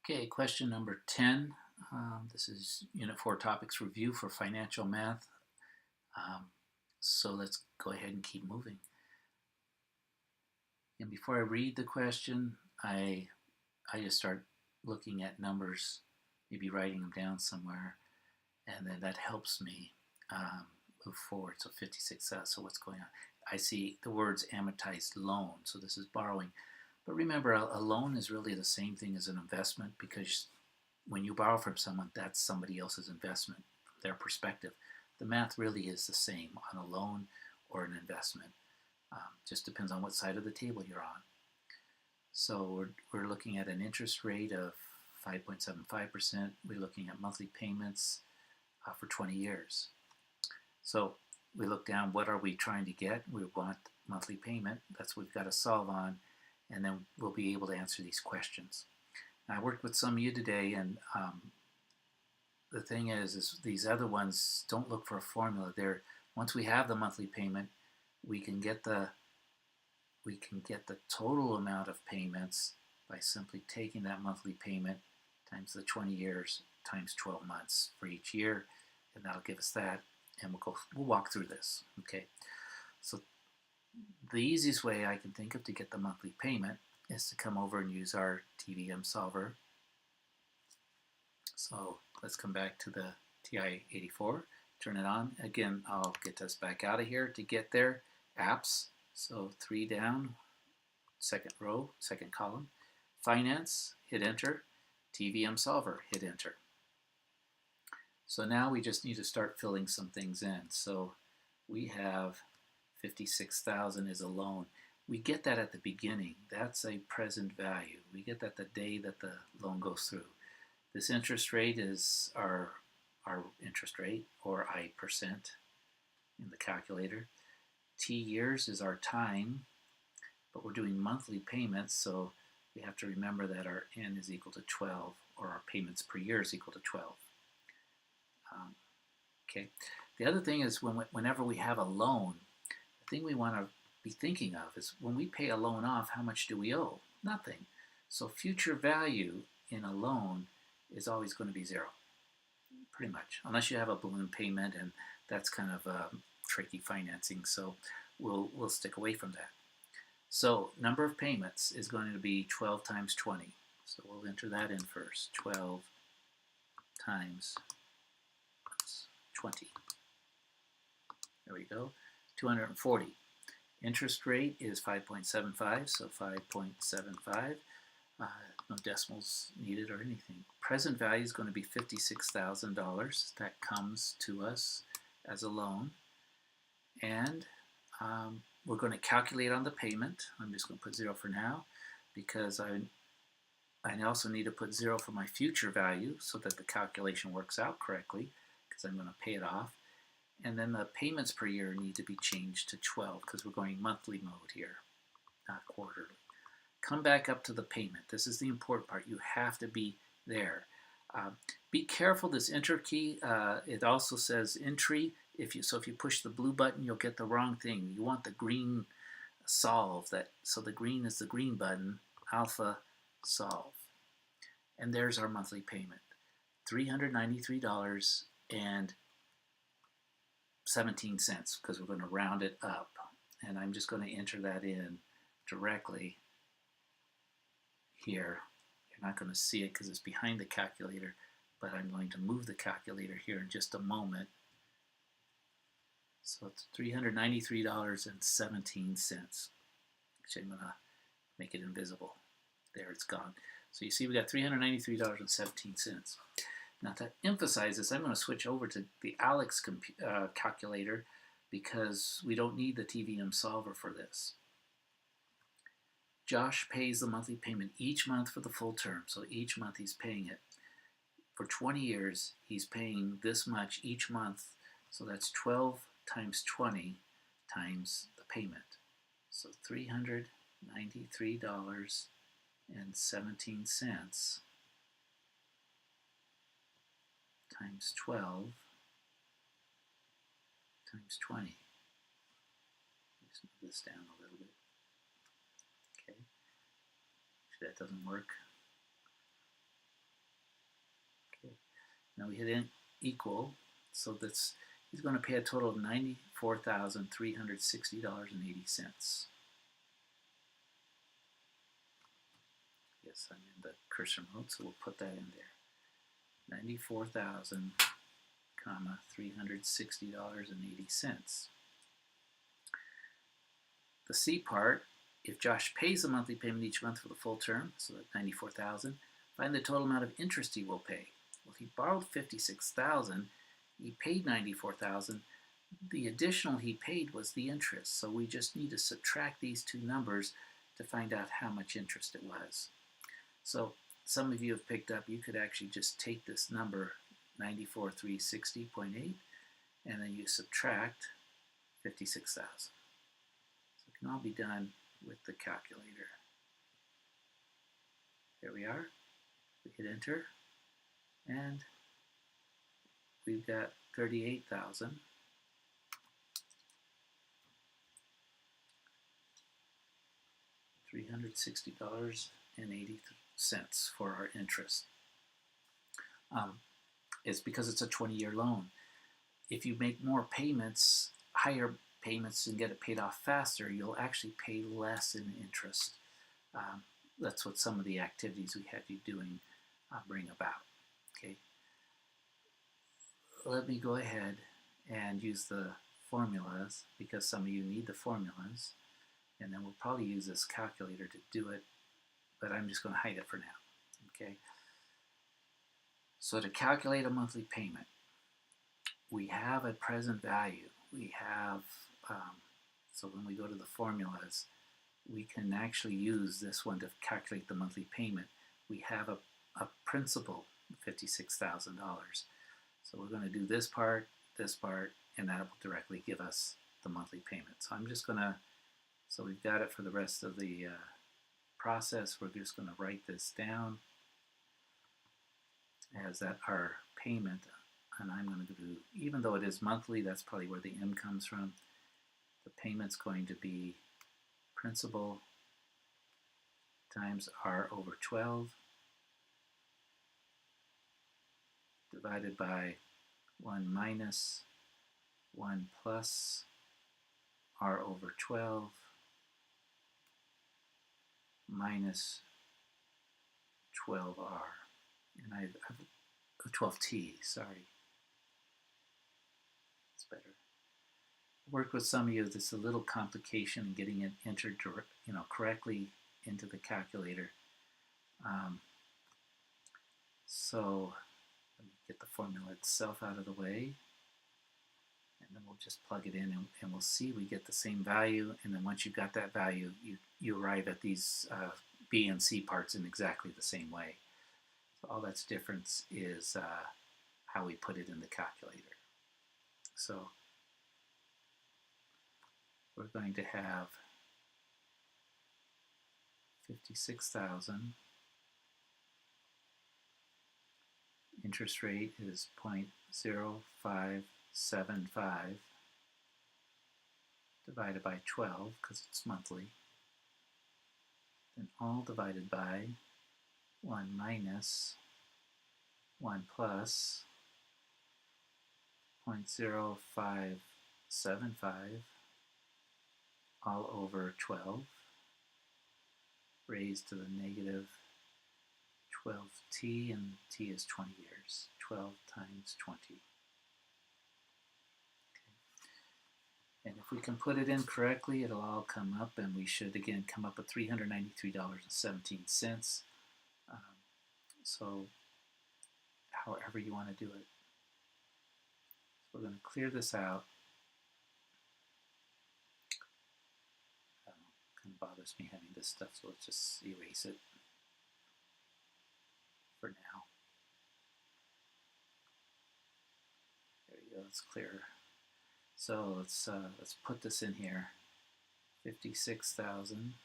Okay, question number 10. This is Unit 4 Topics Review for Financial Math. So let's go ahead and keep moving. And before I read the question, I just start looking at numbers, maybe writing them down somewhere, and then that helps me move forward. So 56, so what's going on? I see the words amortized loan, so this is borrowing. But remember, a loan is really the same thing as an investment, because when you borrow from someone, that's somebody else's investment from their perspective. The math really is the same on a loan or an investment. Just depends on what side of the table you're on. So we're looking at an interest rate of 5.75%. We're looking at monthly payments for 20 years. So we look down, what are we trying to get? We want monthly payment. That's what we've got to solve on, and then we'll be able to answer these questions. I worked with some of you today, and the thing is these other ones don't look for a formula. Once we have the monthly payment, we can get the total amount of payments by simply taking that monthly payment times the 20 years times 12 months for each year, and that'll give us that. And we'll walk through this. Okay, so the easiest way I can think of to get the monthly payment is to come over and use our TVM solver. So let's come back to the TI-84, turn it on. Again, I'll get us back out of here to get there. Apps, so 3 down, second row, second column. Finance, hit enter. TVM solver, hit enter. So now we just need to start filling some things in. So we have 56,000 is a loan. We get that at the beginning. That's a present value. We get that the day that the loan goes through. This interest rate is our interest rate, or I% in the calculator. T years is our time, but we're doing monthly payments, so we have to remember that our N is equal to 12, or our payments per year is equal to 12. Okay. The other thing is whenever we have a loan, the thing we want to be thinking of is when we pay a loan off, how much do we owe? Nothing. So future value in a loan is always going to be 0, pretty much, unless you have a balloon payment, and that's kind of tricky financing, so we'll stick away from that. So number of payments is going to be 12 times 20. So we'll enter that in first. 12 times 20. There we go. 240. Interest rate is 5.75, so 5.75. No decimals needed or anything. Present value is going to be $56,000. That comes to us as a loan. And we're going to calculate on the payment. I'm just going to put 0 for now, because I also need to put 0 for my future value so that the calculation works out correctly, because I'm going to pay it off. And then the payments per year need to be changed to 12, because we're going monthly mode here, not quarterly. Come back up to the payment. This is the important part. You have to be there. Be careful, this enter key, it also says entry. If you push the blue button, you'll get the wrong thing. You want the green solve. So the green is the green button, alpha solve. And there's our monthly payment, $393.17, because we're going to round it up. And I'm just going to enter that in directly here. You're not going to see it because it's behind the calculator, but I'm going to move the calculator here in just a moment. So it's $393.17. Actually, I'm going to make it invisible. There, it's gone. So you see we got $393.17. Now to emphasize this, I'm going to switch over to the Alex calculator, because we don't need the TVM solver for this. Josh pays the monthly payment each month for the full term, so each month he's paying it. For 20 years, he's paying this much each month, so that's 12 times 20 times the payment. So $393.17 times 12 times 20. Let's move this down a little bit. Okay. Actually, that doesn't work. Now we hit in equal, so that's he's going to pay a total of $94,360.80. Yes, I'm in the cursor mode, so we'll put that in there. $94,360.80. The C part, if Josh pays a monthly payment each month for the full term, so that's $94,000, find the total amount of interest he will pay. Well, he borrowed $56,000, he paid $94,000. The additional he paid was the interest, so we just need to subtract these two numbers to find out how much interest it was. So some of you have picked up, you could actually just take this number, 94,360.8, and then you subtract 56,000. So it can all be done with the calculator. There we are. We hit enter, and we've got 38,000. $360.80 for our interest. It's because it's a 20-year loan. If you make more payments, higher payments, and get it paid off faster, you'll actually pay less in interest. That's what some of the activities we have you doing bring about. Okay. Let me go ahead and use the formulas, because some of you need the formulas, and then we'll probably use this calculator to do it, but I'm just going to hide it for now. Okay. So to calculate a monthly payment, we have a present value. We have, so when we go to the formulas, we can actually use this one to calculate the monthly payment. We have a principal, $56,000. So we're going to do this part, and that will directly give us the monthly payment. So I'm just going to, so we've got it for the rest of the process. We're just going to write this down as that our payment, and I'm going to do, even though it is monthly, that's probably where the M comes from. The payment's going to be principal times R over 12 divided by 1 minus 1 plus R over 12 minus 12R. And I've 12T, sorry. It's better. Work with some of you, there's a little complication in getting it entered correctly into the calculator. So let me get the formula itself out of the way, and then we'll just plug it in, and we'll see we get the same value. And then once you've got that value, you arrive at these B and C parts in exactly the same way. So all that's difference is how we put it in the calculator. So we're going to have 56,000. Interest rate is 0.0575 divided by 12, because it's monthly. Then all divided by 1 minus 1 plus 0.0575 all over 12 raised to the negative 12t, and t is 20 years. 12 times 20. Okay. And if we can put it in correctly, it'll all come up, and we should again come up with $393.17. So however you want to do it. So we're going to clear this out. Kind of bothers me having this stuff, so let's just erase it for now. There you go, it's clear. So let's put this in here. 56,000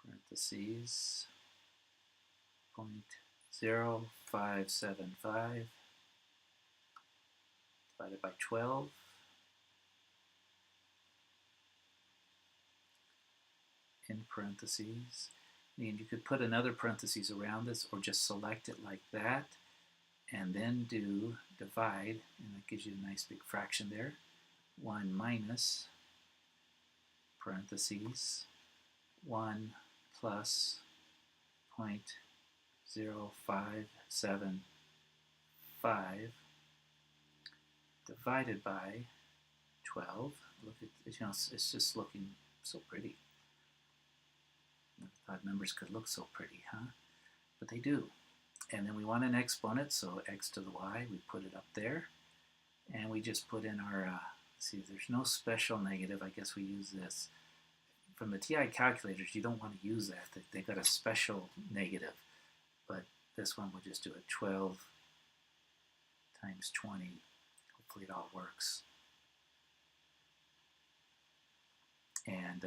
parentheses 0.0575 divided by 12 in parentheses, And you could put another parentheses around this or just select it like that and then do divide, and that gives you a nice big fraction there. 1 minus parentheses 1 plus 0.0575 divided by 12. Look at, it's just looking so pretty. I thought numbers could look so pretty, huh? But they do. And then we want an exponent, so x to the y, we put it up there. And we just put in our, see, there's no special negative. I guess we use this. From the TI calculators, you don't want to use that. They've got a special negative. But this one, we'll just do it 12 times 20. Hopefully it all works. And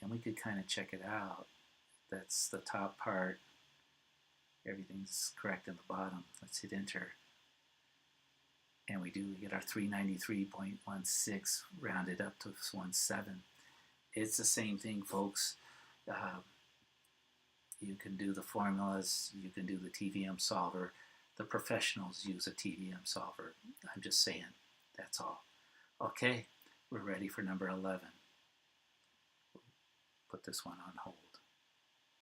we could kind of check it out. That's the top part. Everything's correct in the bottom. Let's hit enter. And we get our 393.16 rounded up to 17. It's the same thing, folks. You can do the formulas. You can do the TVM solver. The professionals use a TVM solver. I'm just saying. That's all. Okay, we're ready for number 11. Put this one on hold.